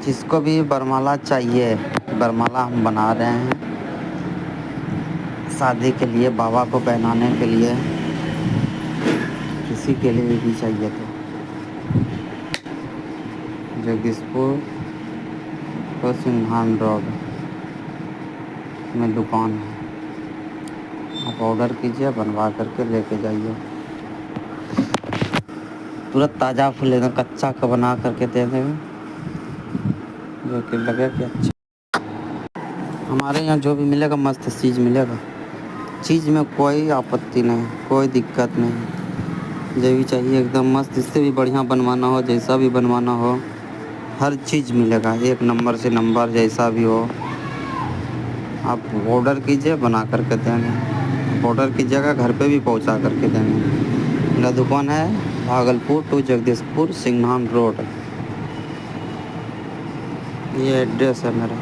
जिसको भी वरमाला चाहिए, वरमाला हम बना रहे हैं शादी के लिए, बाबा को पहनाने के लिए, किसी के लिए भी चाहिए तो जगदीशपुर तो सिंघान रोड में दुकान है। आप ऑर्डर कीजिए, बनवा करके लेके जाइए। तुरंत ताज़ा फूल एकदम कच्चा का बना करके दे देंगे, जो कि लगे कि अच्छा। हमारे यहाँ जो भी मिलेगा मस्त चीज़ मिलेगा, चीज़ में कोई आपत्ति नहीं, कोई दिक्कत नहीं। जो भी चाहिए एकदम मस्त, इससे भी बढ़िया बनवाना हो, जैसा भी बनवाना हो, हर चीज़ मिलेगा एक नंबर से नंबर, जैसा भी हो आप ऑर्डर कीजिए, बना करके देंगे। ऑर्डर कीजिएगा, घर पे भी पहुंचा करके देंगे। मेरा दुकान है भागलपुर टू जगदीशपुर सिंघान रोड, ये एड्रेस है मेरा।